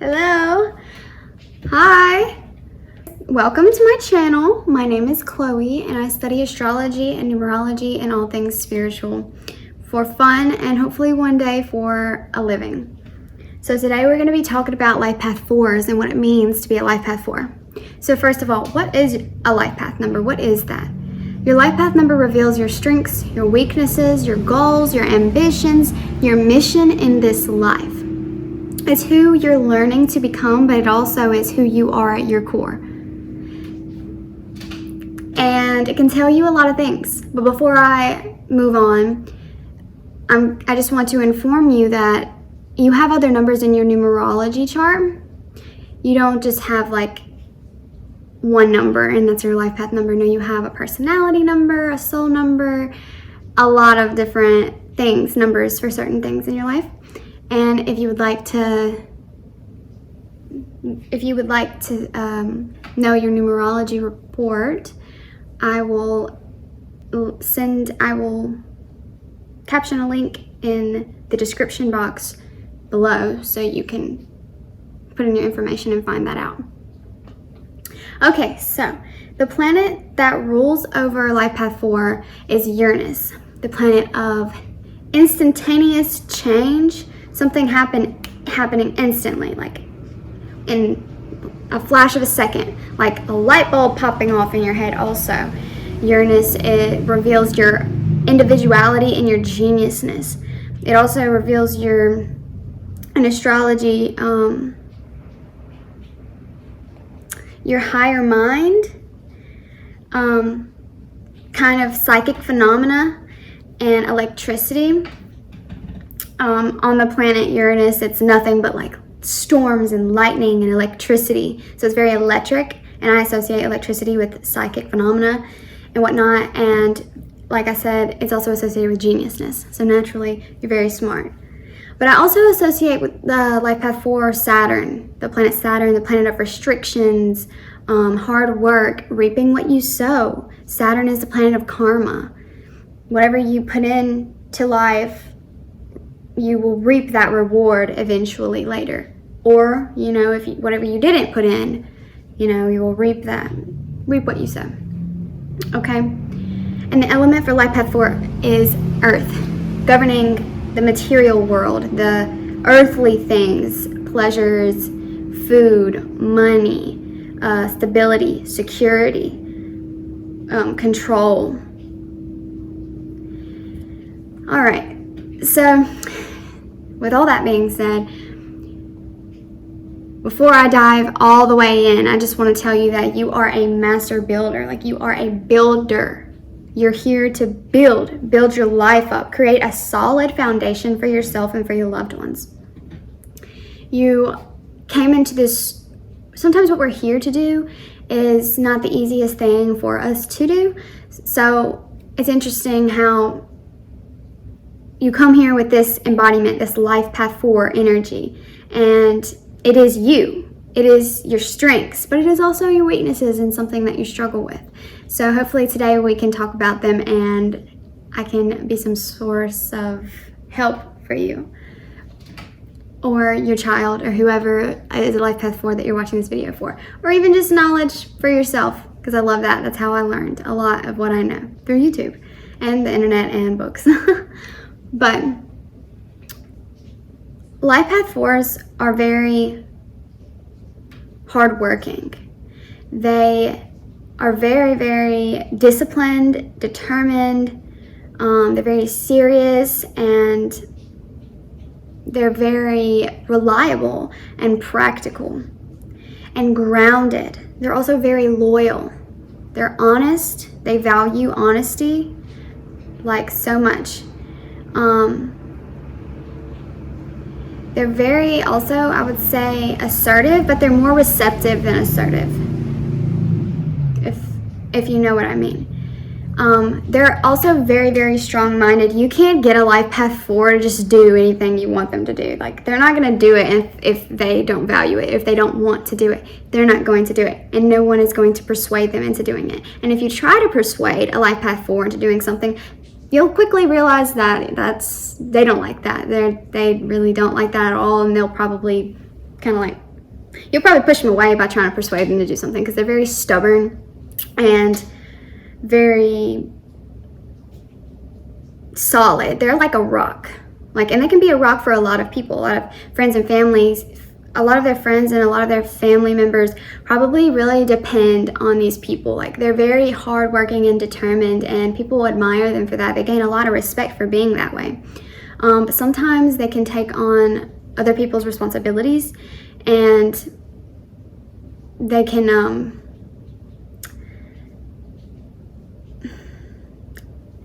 Hello. Hi. Welcome to my channel. My name is Chloe and I study astrology and numerology and all things spiritual for fun and hopefully one day for a living. So today we're going to be talking about life path 4s and what it means to be a life path 4. So first of all, what is a life path number? What is that? Your life path number reveals your strengths, your weaknesses, your goals, your ambitions, your mission in this life. It's who you're learning to become, but it also is who you are at your core. And it can tell you a lot of things. But before I move on, I just want to inform you that you have other numbers in your numerology chart. You don't just have like one number and that's your life path number. No, you have a personality number, a soul number, a lot of different things, numbers for certain things in your life. And if you would like to know your numerology report, I will caption a link in the description box below so you can put in your information and find that out. Okay, so the planet that rules over life path 4 is Uranus, the planet of instantaneous change. Something happening instantly, like in a flash of a second, like a light bulb popping off in your head. Also, Uranus, it reveals your individuality and your geniusness. It also reveals in astrology, your higher mind, kind of psychic phenomena and electricity. On the planet Uranus, it's nothing but like storms and lightning and electricity. So it's very electric, and I associate electricity with psychic phenomena and whatnot. And like I said, it's also associated with geniusness. So naturally, you're very smart. But I also associate with the life path 4 Saturn, the planet Saturn, the planet of restrictions, hard work, reaping what you sow. Saturn is the planet of karma. Whatever you put into life, you will reap that reward eventually later. Or, whatever you didn't put in, you will reap what you sow. Okay? And the element for life path 4 is earth, governing the material world, the earthly things, pleasures, food, money, stability, security, control. All right. So, with all that being said, before I dive all the way in, I just want to tell you that you are a master builder. Like, you are a builder. You're here to build your life up, create a solid foundation for yourself and for your loved ones. You came into this, sometimes what we're here to do is not the easiest thing for us to do. So it's interesting how you come here with this embodiment, this life path 4 energy, and it is you. It is your strengths, but it is also your weaknesses and something that you struggle with. So hopefully today we can talk about them and I can be some source of help for you or your child or whoever is a life path 4 that you're watching this video for, or even just knowledge for yourself, because I love that. That's how I learned a lot of what I know, through YouTube and the internet and books. But life path 4s are very hardworking. They are very, very disciplined, determined. They're very serious, and they're very reliable and practical and grounded. They're also very loyal. They're honest. They value honesty like so much. They're very also, I would say, assertive, but they're more receptive than assertive, if you know what I mean. They're also very, very strong-minded. You can't get a life path 4 to just do anything you want them to do. Like, they're not going to do it if they don't value it. If they don't want to do it, they're not going to do it. And no one is going to persuade them into doing it. And if you try to persuade a life path 4 into doing something, you'll quickly realize that they don't like that. They really don't like that at all, and they'll probably kind of like You'll probably push them away by trying to persuade them to do something, because they're very stubborn and very solid. They're like a rock. And they can be a rock for a lot of people, a lot of friends and families. A lot of their friends and a lot of their family members probably really depend on these people. They're very hardworking and determined, and people admire them for that. They gain a lot of respect for being that way. But sometimes they can take on other people's responsibilities, and they can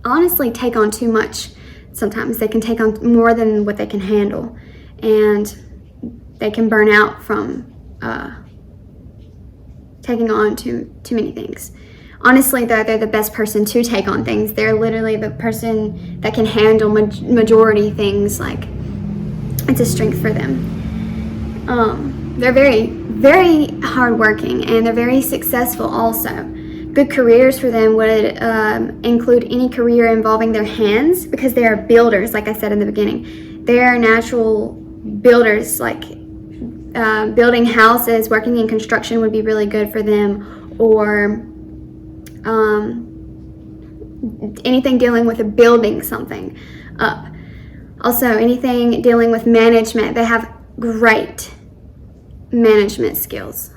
honestly take on too much. Sometimes they can take on more than what they can handle, and they can burn out from taking on too many things. Honestly, though, they're the best person to take on things. They're literally the person that can handle majority things. It's a strength for them. They're very, very hardworking, and they're very successful also. Good careers for them would include any career involving their hands, because they are builders, like I said in the beginning. They are natural builders. Building houses, working in construction would be really good for them, or anything dealing with building something up. Also, anything dealing with management. They have great management skills,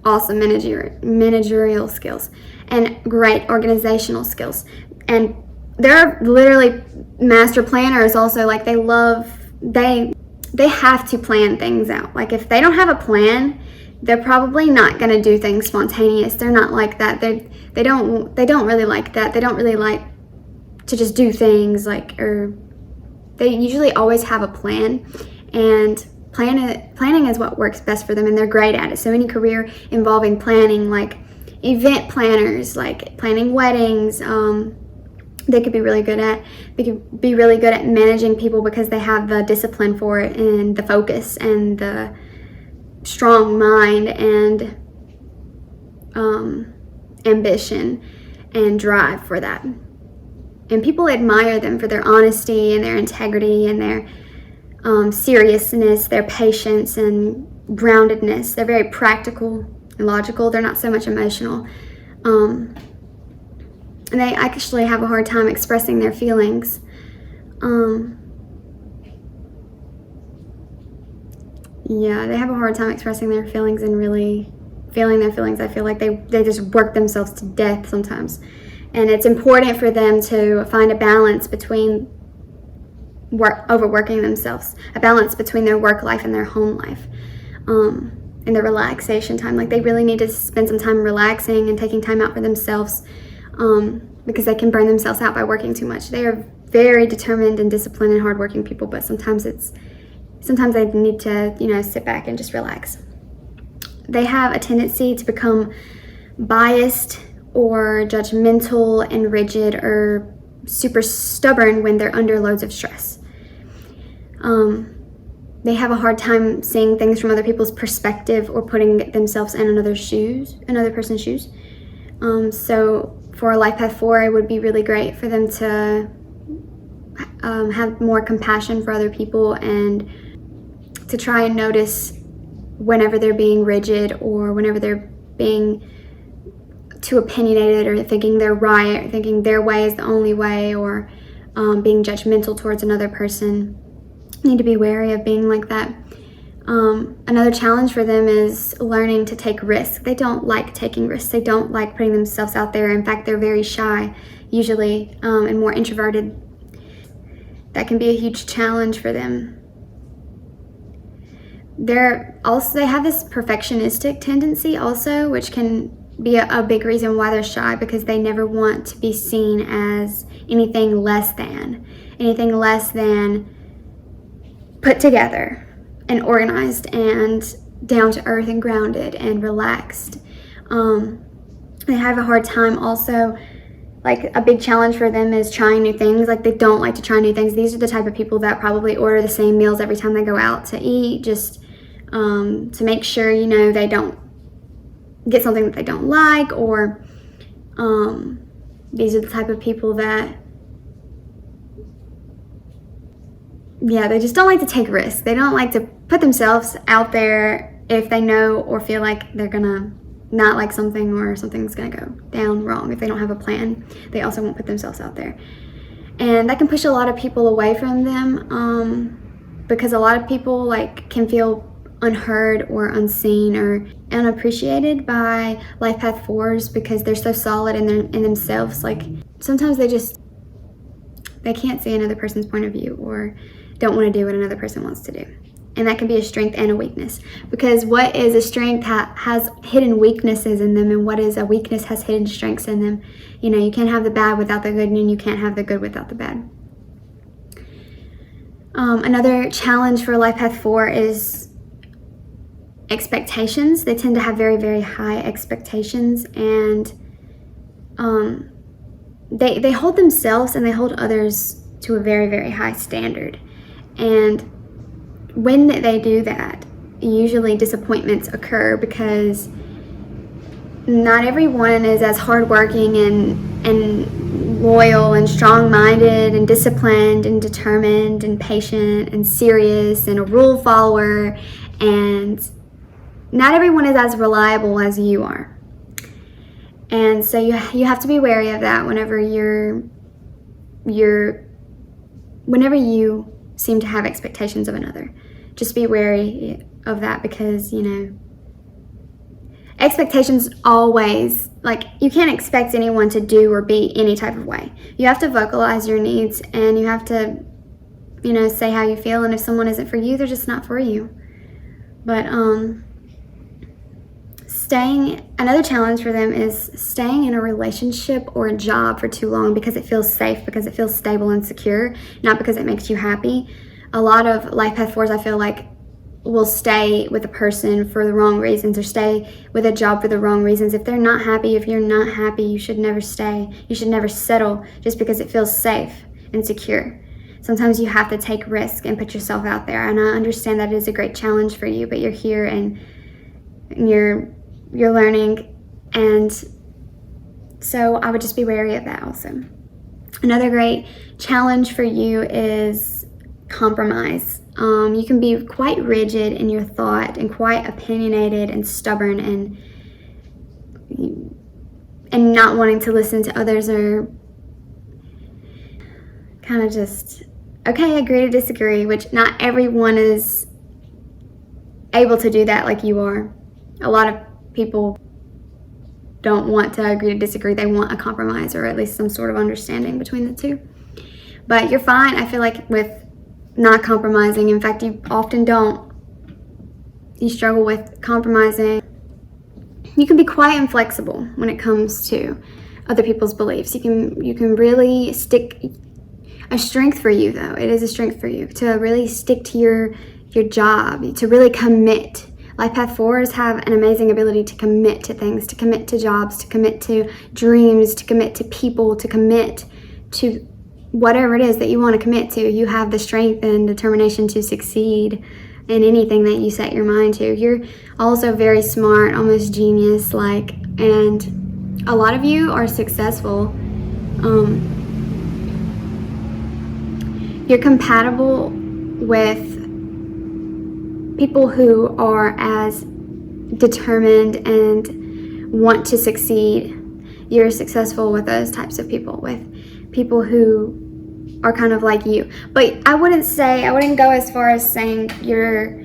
awesome managerial skills, and great organizational skills. And they're literally master planners also. They have to plan things out. If they don't have a plan, they're probably not going to do things spontaneous. They're not like that. They don't really like that. They don't really like to just do things or they usually always have a plan, and planning is what works best for them, and they're great at it. So any career involving planning, event planners, planning weddings, they could be really good at. They could be really good at managing people, because they have the discipline for it, and the focus, and the strong mind, and ambition and drive for that. And people admire them for their honesty and their integrity and their seriousness, their patience and groundedness. They're very practical and logical. They're not so much emotional. And they actually have a hard time expressing their feelings. Yeah, they have a hard time expressing their feelings and really feeling their feelings. I feel like they just work themselves to death sometimes. And it's important for them to find a balance between overworking themselves, a balance between their work life and their home life, and their relaxation time. They really need to spend some time relaxing and taking time out for themselves, because they can burn themselves out by working too much. They are very determined and disciplined and hardworking people, but sometimes they need to, sit back and just relax. They have a tendency to become biased or judgmental and rigid or super stubborn when they're under loads of stress. They have a hard time seeing things from other people's perspective or putting themselves in another person's shoes. So for a Life Path 4, it would be really great for them to have more compassion for other people, and to try and notice whenever they're being rigid, or whenever they're being too opinionated, or thinking they're right, or thinking their way is the only way, or being judgmental towards another person. You need to be wary of being like that. Another challenge for them is learning to take risks. They don't like taking risks. They don't like putting themselves out there. In fact, they're very shy, usually, and more introverted. That can be a huge challenge for them. They have this perfectionistic tendency also, which can be a big reason why they're shy, because they never want to be seen as anything less than put together and organized and down to earth and grounded and relaxed. They have a hard time also, a big challenge for them is trying new things. They don't like to try new things. These are the type of people that probably order the same meals every time they go out to eat, just to make sure, they don't get something that they don't like, or these are the type of people that yeah, they just don't like to take risks. They don't like to put themselves out there if they know or feel like they're gonna not like something or something's gonna go down wrong. If they don't have a plan, they also won't put themselves out there. And that can push a lot of people away from them, because a lot of people like can feel unheard or unseen or unappreciated by life path 4s because they're so solid in themselves. Like sometimes they can't see another person's point of view or don't want to do what another person wants to do. And that can be a strength and a weakness, because what is a strength has hidden weaknesses in them, and what is a weakness has hidden strengths in them. You know, you can't have the bad without the good, and you can't have the good without the bad. Another challenge for life path 4 is expectations. They tend to have very, very high expectations, and they hold themselves and they hold others to a very, very high standard. And when they do that, usually disappointments occur, because not everyone is as hardworking and loyal and strong-minded and disciplined and determined and patient and serious and a rule follower, and not everyone is as reliable as you are. And so you have to be wary of that whenever whenever you seem to have expectations of another. Just be wary of that, because, you know, expectations always, like, you can't expect anyone to do or be any type of way. You have to vocalize your needs, and you have to, you know, say how you feel, and if someone isn't for you, they're just not for you. But another challenge for them is staying in a relationship or a job for too long because it feels safe, because it feels stable and secure, not because it makes you happy. A lot of life path 4s, I feel like, will stay with a person for the wrong reasons, or stay with a job for the wrong reasons. If they're not happy, if you're not happy, you should never stay. You should never settle just because it feels safe and secure. Sometimes you have to take risk and put yourself out there. And I understand that it is a great challenge for you, but you're here and you're learning. And so I would just be wary of that also. Another great challenge for you is compromise. You can be quite rigid in your thought and quite opinionated and stubborn and not wanting to listen to others, or kind of just, okay, agree to disagree, which not everyone is able to do that like you are. A lot of people don't want to agree to disagree. They want a compromise, or at least some sort of understanding between the two. But you're fine, I feel like, with not compromising. In fact, you often don't. You struggle with compromising. You can be quite inflexible when it comes to other people's beliefs. You can really stick. A strength for you, though, it is a strength for you to really stick to your job, to really commit. Life path 4s have an amazing ability to commit to things, to commit to jobs, to commit to dreams, to commit to people, to commit to whatever it is that you want to commit to. You have the strength and determination to succeed in anything that you set your mind to. You're also very smart, almost genius-like, and a lot of you are successful. You're compatible with people who are as determined and want to succeed. You're successful with those types of people, with people who are kind of like you. But I wouldn't go as far as saying you're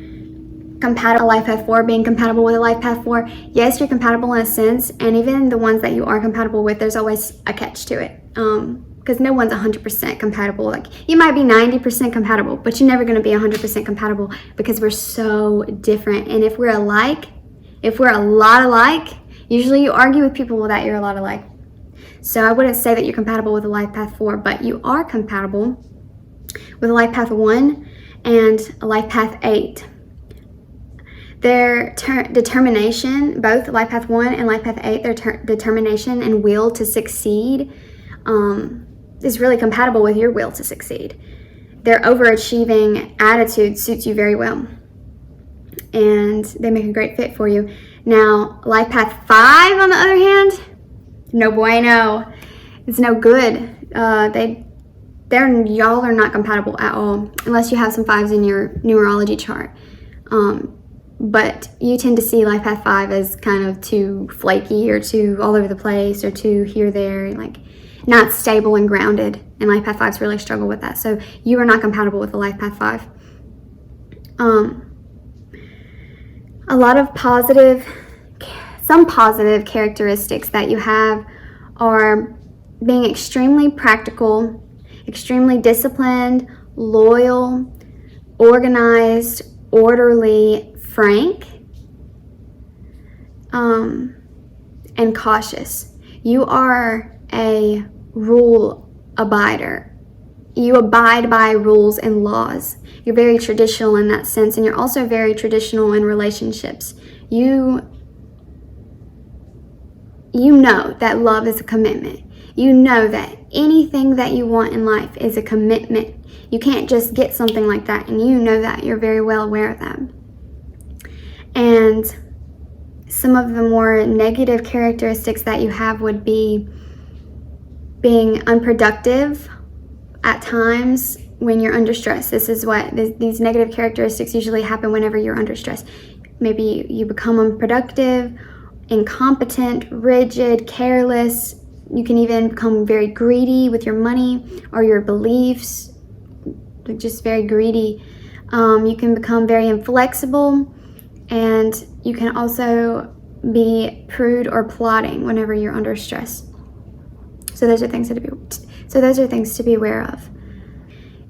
compatible, life path 4, being compatible with a life path 4. Yes, you're compatible in a sense, and even the ones that you are compatible with, there's always a catch to it. Because no one's 100% compatible. Like, you might be 90% compatible, but you're never going to be 100% compatible, because we're so different. And if we're a lot alike, usually you argue with people that you're a lot alike. So I wouldn't say that you're compatible with a life path 4, but you are compatible with a life path 1 and a life path 8. Their determination, both life path 1 and life path 8, their determination and will to succeed is really compatible with your will to succeed. Their overachieving attitude suits you very well, and they make a great fit for you. Now, life path 5, on the other hand, no bueno. It's no good. y'all are not compatible at all, unless you have some 5s in your numerology chart. But you tend to see life path 5 as kind of too flaky or too all over the place or too here, there, like not stable and grounded. And life path 5s really struggle with that. So you are not compatible with the life path 5. Some positive characteristics that you have are being extremely practical, extremely disciplined, loyal, organized, orderly, frank, and cautious. You are a rule abider. You abide by rules and laws. You're very traditional in that sense, and you're also very traditional in relationships. You know that love is a commitment. You know that anything that you want in life is a commitment. You can't just get something like that, and you know that. You're very well aware of that. And some of the more negative characteristics that you have would be being unproductive at times when you're under stress. This is what these negative characteristics usually happen whenever you're under stress. Maybe you become unproductive, incompetent, rigid, careless. You can even become very greedy with your money or your beliefs, just very greedy. You can become very inflexible, and you can also be prude or plotting whenever you're under stress. So those are things to be aware of.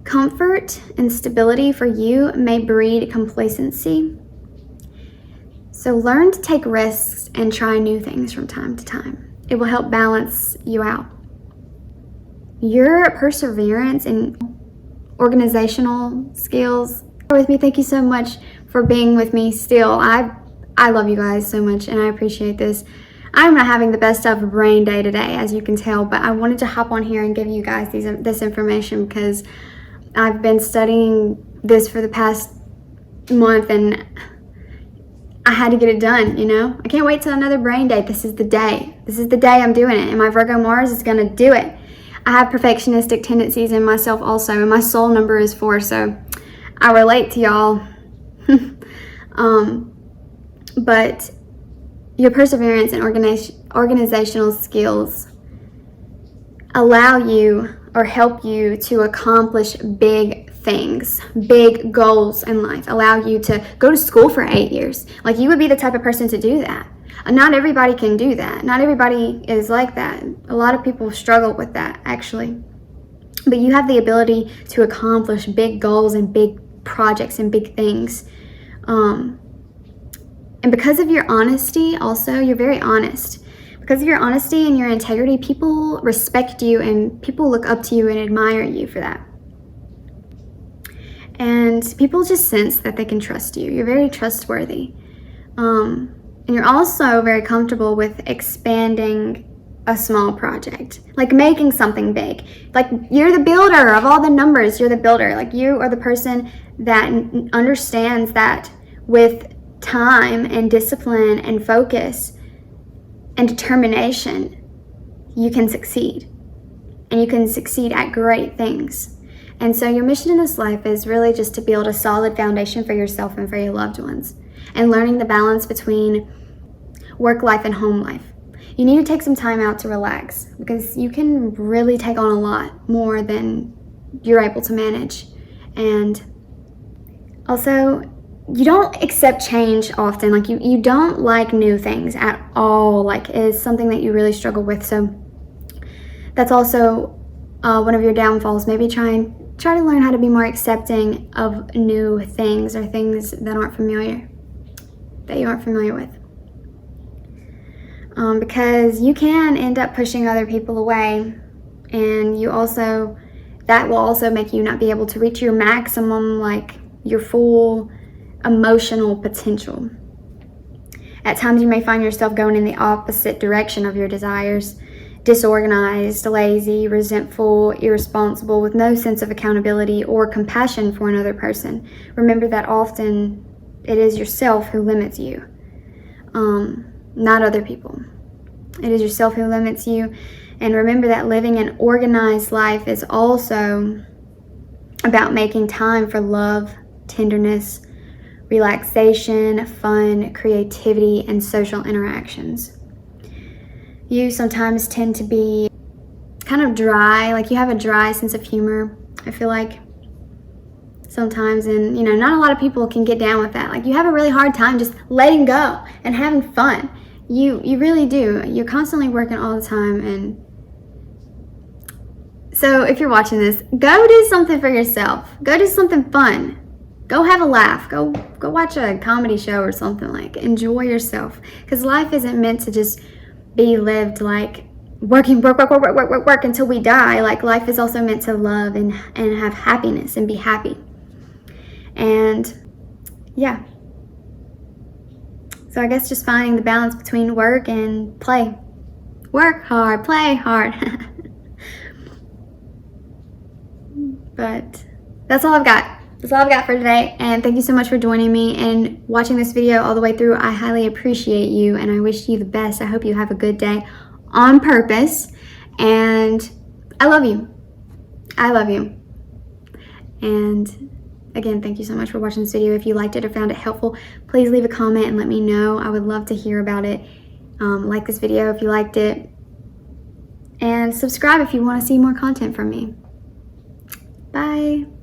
Comfort and stability for you may breed complacency. So learn to take risks and try new things from time to time. It will help balance you out. Your perseverance and organizational skills with me. Thank you so much for being with me still. I love you guys so much, and I appreciate this. I'm not having the best of a brain day today, as you can tell, but I wanted to hop on here and give you guys this information because I've been studying this for the past month, and I had to get it done, I can't wait till another brain day. This is the day. This is the day I'm doing it, and my Virgo Mars is going to do it. I have perfectionistic tendencies in myself also, and my soul number is 4, so I relate to y'all. But your perseverance and organizational skills allow you or help you to accomplish big things, big goals in life, allow you to go to school for 8 years. Like, you would be the type of person to do that. Not everybody can do that. Not everybody is like that. A lot of people struggle with that, actually. But you have the ability to accomplish big goals and big projects and big things. And because of your honesty, also, you're very honest. Because of your honesty and your integrity, people respect you and people look up to you and admire you for that. And people just sense that they can trust you. You're very trustworthy. And you're also very comfortable with expanding a small project, like making something big. Like, you're the builder of all the numbers. You're the builder. Like, you are the person that understands that with time and discipline and focus and determination, you can succeed. And you can succeed at great things. And so your mission in this life is really just to build a solid foundation for yourself and for your loved ones, and learning the balance between work life and home life. You need to take some time out to relax, because you can really take on a lot more than you're able to manage. And also, you don't accept change often. Like, you don't like new things at all. Like, it's something that you really struggle with. So that's also one of your downfalls. Maybe try to learn how to be more accepting of new things, or things that you aren't familiar with. Because you can end up pushing other people away, and that will also make you not be able to reach your maximum, like your full emotional potential. At times you may find yourself going in the opposite direction of your desires, disorganized, lazy, resentful, irresponsible, with no sense of accountability or compassion for another person. Remember that often it is yourself who limits you, not other people. It is yourself who limits you, And remember that living an organized life is also about making time for love, tenderness, relaxation, fun, creativity, and social interactions. You sometimes tend to be kind of dry, like you have a dry sense of humor, I feel like, sometimes, and not a lot of people can get down with that. Like, you have a really hard time just letting go and having fun. You really do. You're constantly working all the time. And so if you're watching this, go do something for yourself. Go do something fun. Go have a laugh. Go watch a comedy show or something. Like, enjoy yourself, because life isn't meant to just be lived like working, work until we die. Like, life is also meant to love and have happiness and be happy. And yeah, so I guess just finding the balance between work and play. Work hard, play hard. But that's all I've got. That's all I've got for today. And thank you so much for joining me and watching this video all the way through. I highly appreciate you, and I wish you the best. I hope you have a good day on purpose. And I love you. I love you. And again, thank you so much for watching this video. If you liked it or found it helpful, please leave a comment and let me know. I would love to hear about it. Like this video if you liked it. And subscribe if you want to see more content from me. Bye.